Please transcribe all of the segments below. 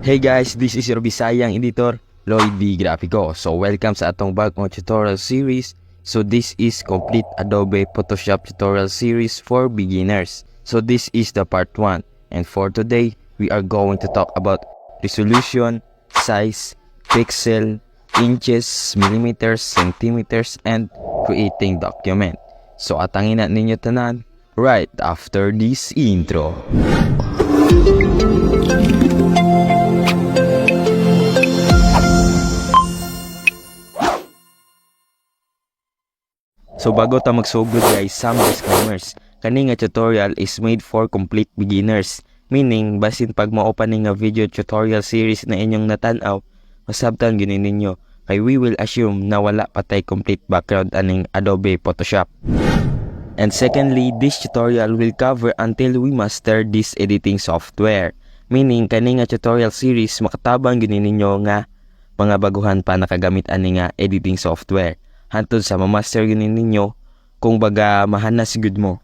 Hey guys, this is your Bisayang editor, Lloyd D. Grafico. So welcome sa atong bagong tutorial series. So this is complete Adobe Photoshop tutorial series for beginners. So this is the part 1. And for today, we are going to talk about resolution, size, pixel, inches, millimeters, centimeters, and creating document. So atangin na ninyo tanan right after this intro. So bago ta magsugod guys, some disclaimers. Kani nga tutorial is made for complete beginners. Meaning, basin pag ma-opening nga video tutorial series na inyong natanaw, masabtan gini ninyo. Kay we will assume na wala patay complete background aning Adobe Photoshop. And secondly, this tutorial will cover until we master this editing software. Meaning, kani nga tutorial series makatabang gini ninyo nga mga baguhan pa nakagamit ani nga editing software. Hantod sa ma-master gini ninyo kung baga mahanas gud mo.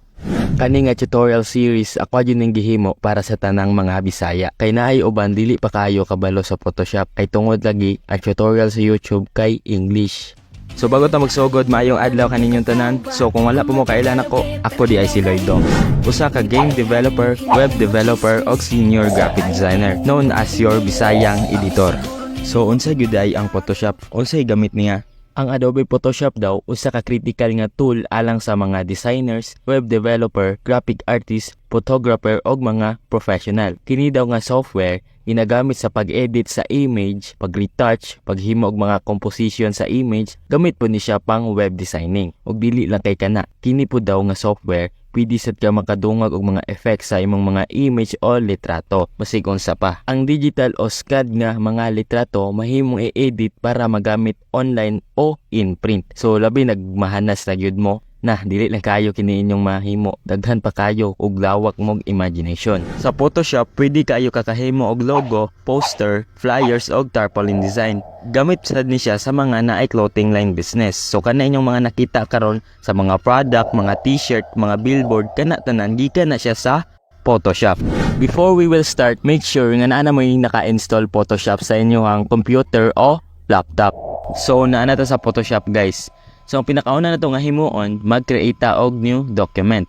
Kani nga tutorial series ako gyud ning gihimo para sa tanang mga Bisaya. Kay naay uban dili pa kayo kabalo sa Photoshop kay tungod lagi ang tutorial sa YouTube kay English. So bago ta magsugod, maayong adlaw kaninyong tanan. So kung wala pa mo kailan ako di ay si Lloyd Dong. Usa ka game developer, web developer ug senior graphic designer known as your Bisayang editor. So unsa gyud ay ang Photoshop? Unsay gamit niya? Ang Adobe Photoshop daw usa ka critical nga tool alang sa mga designers, web developer, graphic artist, photographer ug mga professional. Kini daw nga software ginagamit sa pag-edit sa image, pag-retouch, paghimo og mga composition sa image, gamit po ni siya pang web designing. Ug dili lang kay kana, kini po daw nga software pwede sad ka makadungag og mga effects sa imong mga image o litrato. Basig unsa pa. Ang digital o SCAD nga mga litrato mahimong i-edit para magamit online o in print. So labi nagmahanas na gyud mo na dili lang kayo kini inyong mahimo, daghan pa kayo og lawak mong imagination. Sa Photoshop pwede kayo kakahimo og logo, poster, flyers og tarpaulin design. Gamit sad ni siya sa mga naay clothing line business. So kana inyong mga nakita karon sa mga product, mga t-shirt, mga billboard, kana tanan gikan na siya sa Photoshop. Before we will start, make sure nga naa mo yung naka-install Photoshop sa inyong computer o laptop. So naa na ta sa Photoshop guys. So ang pinakauna na to nga himuon, mag-create ta og new document.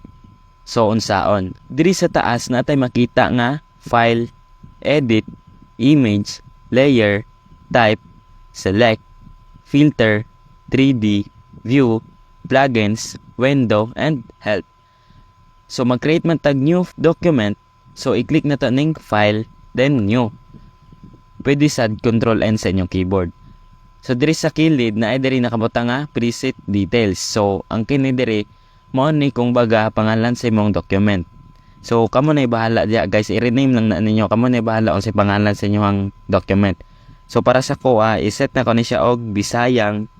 So unsaon? Diri sa taas natay makita nga file, edit, image, layer, type, select, filter, 3D, view, plugins, window, and help. So mag-create man tag new document. So i-click na to ning file, then new. Pwede sad Control N sa inyong keyboard. So diri sa kilid na ay diri nakabutang nga preset details. So ang kini diri mao ni kung baga pangalan sa imong document. So kamo na bahala diya guys, i-rename lang na ninyo, kamo na bahala unsay pangalan sa inyong document. So para sa ko i-set na ko ni siya og Bisayang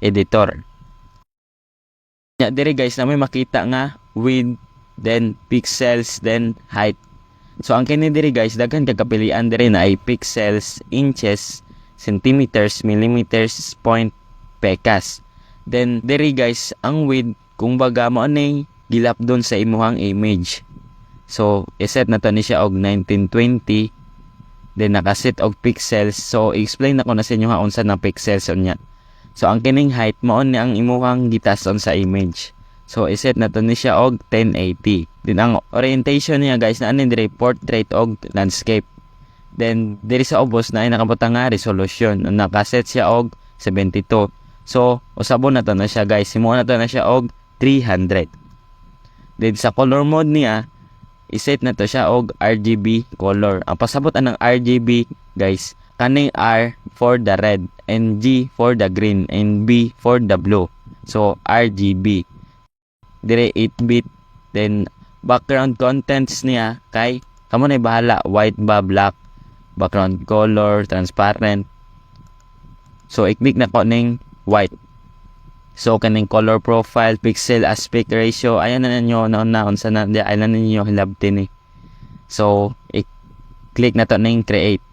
editor. Ya diri guys na may makita nga width, then pixels, then height. So ang kini diri guys daghan kag kapilian diri na ay pixels, inches, centimeters, millimeters, point, pekas. Then diri guys ang width kung baga mo anay gilap doon sa imuhang image. So iset na to ni siya og 1920. Then nakaset og pixels. So explain na ko na sa inyo unsa na pixels unya. So ang kining height mao ni ang imuhang gitason sa image. So iset na to ni siya og 1080. Then ang orientation niya guys na anin diri portrait og landscape. Then diri sa ubos na ay nakabutang nga resolution, nakaset siya og 72. So usabon na to na siya guys, himo na to na siya og 300. Then sa color mode niya iset na to siya og RGB color. Ang pasabot anang RGB guys, kaning R for the red, and G for the green, and B for the blue. So RGB. Dire 8-bit. Then background contents niya kay kamo na bahala, white ba, black, background color, transparent. So i-click na ko ning white. So kaning color profile, pixel aspect ratio, ayan na ninyo na unsa na di ay na ninyo hilabtin ni. So i-click na to ning create.